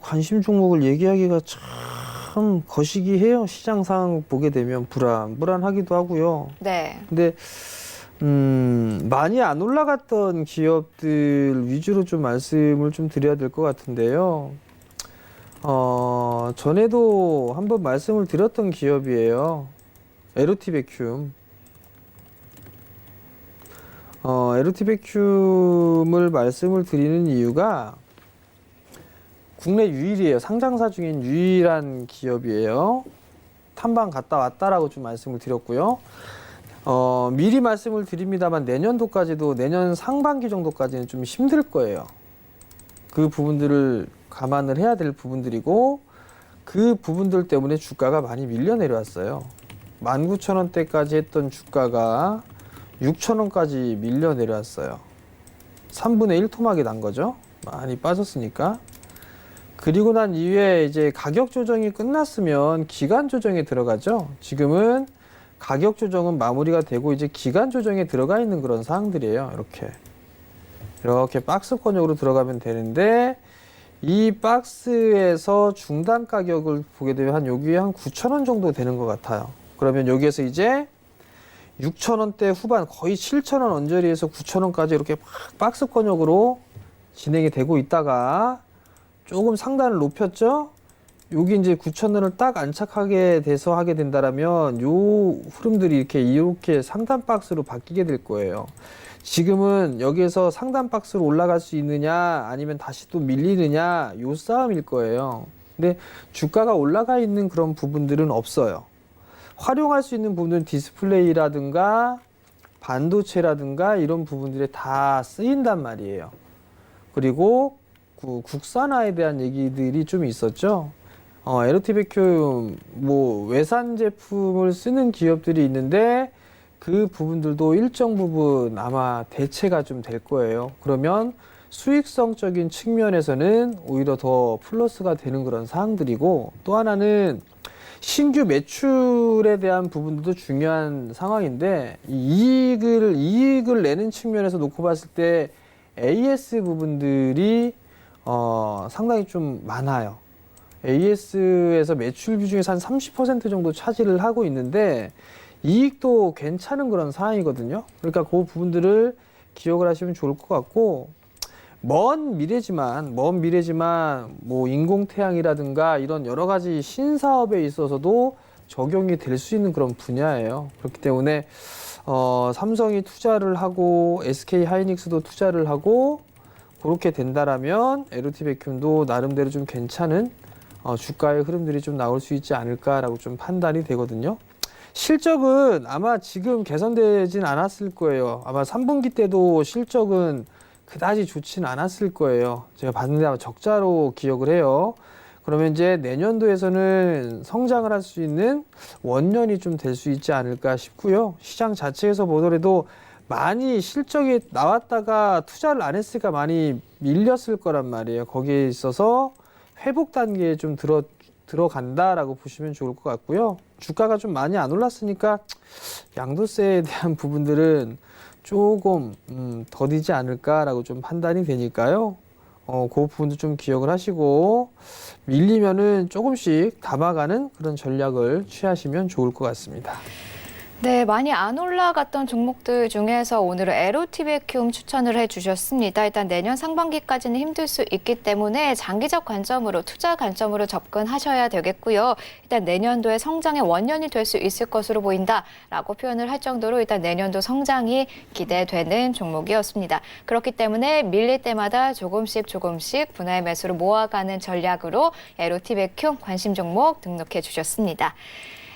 관심 종목을 얘기하기가 참 거시기해요. 시장 상황 보게 되면 불안하기도 하고요. 네. 근데 많이 안 올라갔던 기업들 위주로 좀 말씀을 좀 드려야 될 것 같은데요. 전에도 한번 말씀을 드렸던 기업이에요. 에로티베큐um. 에로티베큐um을 말씀을 드리는 이유가 국내 유일이에요. 상장사 중엔 유일한 기업이에요. 탐방 갔다 왔다라고 좀 말씀을 드렸고요. 미리 말씀을 드립니다만 내년도까지도 내년 상반기 정도까지는 좀 힘들 거예요. 그 부분들을 감안을 해야 될 부분들이고 그 부분들 때문에 주가가 많이 밀려 내려왔어요. 19,000원대까지 했던 주가가 6,000원까지 밀려 내려왔어요. 3분의 1 토막이 난 거죠. 많이 빠졌으니까. 그리고 난 이후에 이제 가격 조정이 끝났으면 기간 조정에 들어가죠. 지금은 가격 조정은 마무리가 되고 이제 기간 조정에 들어가 있는 그런 사항들이에요. 이렇게 박스권역으로 들어가면 되는데 이 박스에서 중단 가격을 보게 되면 한 여기에 한 9,000원 정도 되는 것 같아요. 그러면 여기에서 이제 6,000원대 후반 거의 7,000원 언저리에서 9,000원까지 이렇게 막 박스권역으로 진행이 되고 있다가 조금 상단을 높였죠. 여기 이제 9,000원을 딱 안착하게 돼서 하게 된다라면 요 흐름들이 이렇게 상단 박스로 바뀌게 될 거예요. 지금은 여기에서 상단 박스로 올라갈 수 있느냐 아니면 다시 또 밀리느냐 요 싸움일 거예요. 근데 주가가 올라가 있는 그런 부분들은 없어요. 활용할 수 있는 부분은 디스플레이라든가 반도체라든가 이런 부분들에 다 쓰인단 말이에요. 그리고 국산화에 대한 얘기들이 좀 있었죠. 에르티베큐 외산 제품을 쓰는 기업들이 있는데 그 부분들도 일정 부분 아마 대체가 좀 될 거예요. 그러면 수익성적인 측면에서는 오히려 더 플러스가 되는 그런 사항들이고 또 하나는 신규 매출에 대한 부분도 중요한 상황인데 이익을 내는 측면에서 놓고 봤을 때 AS 부분들이 상당히 좀 많아요. AS에서 매출 비중에서 한 30% 정도 차지를 하고 있는데 이익도 괜찮은 그런 상황이거든요. 그러니까 그 부분들을 기억을 하시면 좋을 것 같고 먼 미래지만 인공태양이라든가 이런 여러 가지 신사업에 있어서도 적용이 될 수 있는 그런 분야예요. 그렇기 때문에 삼성이 투자를 하고 SK 하이닉스도 투자를 하고 그렇게 된다라면 LT베큐도 나름대로 좀 괜찮은 주가의 흐름들이 좀 나올 수 있지 않을까라고 좀 판단이 되거든요. 실적은 아마 지금 개선되진 않았을 거예요. 아마 3분기 때도 실적은 그다지 좋진 않았을 거예요. 제가 봤는데 아마 적자로 기억을 해요. 그러면 이제 내년도에서는 성장을 할 수 있는 원년이 좀 될 수 있지 않을까 싶고요. 시장 자체에서 보더라도 많이 실적이 나왔다가 투자를 안 했으니까 많이 밀렸을 거란 말이에요. 거기에 있어서 회복 단계에 좀 들어간다라고 보시면 좋을 것 같고요. 주가가 좀 많이 안 올랐으니까 양도세에 대한 부분들은 조금 더디지 않을까라고 좀 판단이 되니까요. 그 부분도 좀 기억을 하시고 밀리면은 조금씩 담아가는 그런 전략을 취하시면 좋을 것 같습니다. 네, 많이 안 올라갔던 종목들 중에서 오늘은 에로티베큐 추천을 해주셨습니다. 일단 내년 상반기까지는 힘들 수 있기 때문에 장기적 관점으로, 투자 관점으로 접근하셔야 되겠고요. 일단 내년도에 성장의 원년이 될 수 있을 것으로 보인다라고 표현을 할 정도로 일단 내년도 성장이 기대되는 종목이었습니다. 그렇기 때문에 밀릴 때마다 조금씩 분할 매수를 모아가는 전략으로 에로티베큐 관심 종목 등록해 주셨습니다.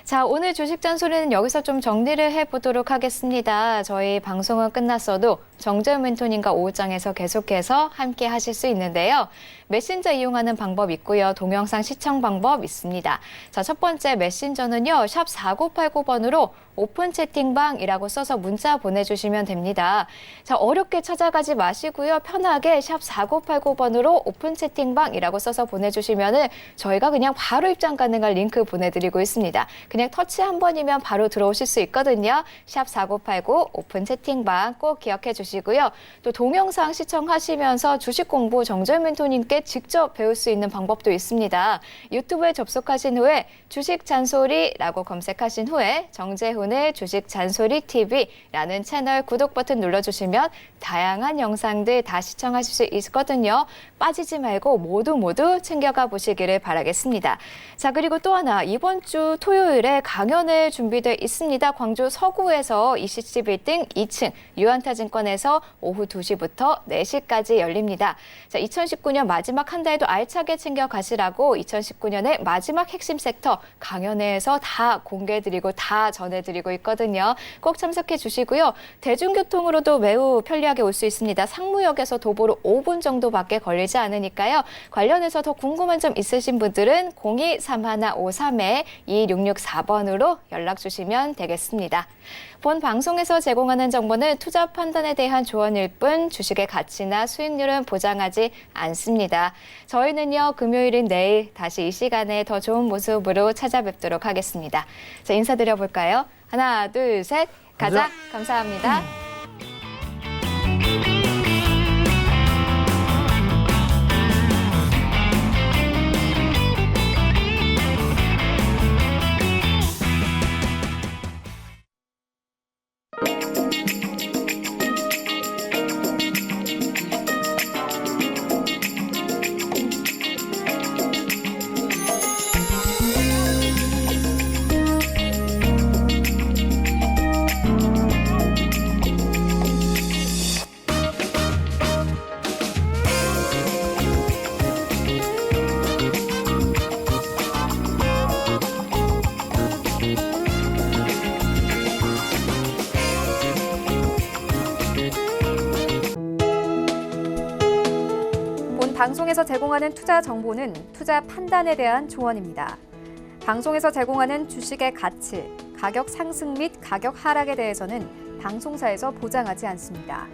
자, 오늘 주식 잔소리는 여기서 좀 정리를 해보도록 하겠습니다. 저희 방송은 끝났어도 정재훈 멘토님과 오후장에서 계속해서 함께 하실 수 있는데요. 메신저 이용하는 방법 있고요. 동영상 시청 방법 있습니다. 자, 첫 번째 메신저는요. 샵 4989번으로 오픈 채팅방이라고 써서 문자 보내주시면 됩니다. 자, 어렵게 찾아가지 마시고요. 편하게 샵 4989번으로 오픈 채팅방이라고 써서 보내주시면은 저희가 그냥 바로 입장 가능한 링크 보내드리고 있습니다. 그냥 터치 한 번이면 바로 들어오실 수 있거든요. 샵 4989 오픈 채팅방 꼭 기억해 주시고요. 또 동영상 시청하시면서 주식 공부 정재훈 멘토님께 직접 배울 수 있는 방법도 있습니다. 유튜브에 접속하신 후에 주식 잔소리라고 검색하신 후에 정재훈의 주식 잔소리 TV라는 채널 구독 버튼 눌러주시면 다양한 영상들 다 시청하실 수 있거든요. 빠지지 말고 모두 챙겨가 보시기를 바라겠습니다. 자, 그리고 또 하나 이번 주 토요일에 금요일에 강연회 준비돼 있습니다. 광주 서구에서 이시집 1등 2층, 유한타증권에서 오후 2시부터 4시까지 열립니다. 자, 2019년 마지막 한 달도 알차게 챙겨 가시라고 2019년의 마지막 핵심 섹터 강연회에서 다 공개해드리고 다 전해드리고 있거든요. 꼭 참석해 주시고요. 대중교통으로도 매우 편리하게 올 수 있습니다. 상무역에서 도보로 5분 정도밖에 걸리지 않으니까요. 관련해서 더 궁금한 점 있으신 분들은 02-3153-2664번으로 연락 주시면 되겠습니다. 본 방송에서 제공하는 정보는 투자 판단에 대한 조언일 뿐 주식의 가치나 수익률은 보장하지 않습니다. 저희는요, 금요일인 내일 다시 이 시간에 더 좋은 모습으로 찾아뵙도록 하겠습니다. 자, 인사드려볼까요? 하나, 둘, 셋. 가자. 감사합니다. 방송에서 제공하는 투자 정보는 투자 판단에 대한 조언입니다. 방송에서 제공하는 주식의 가치, 가격 상승 및 가격 하락에 대해서는 방송사에서 보장하지 않습니다.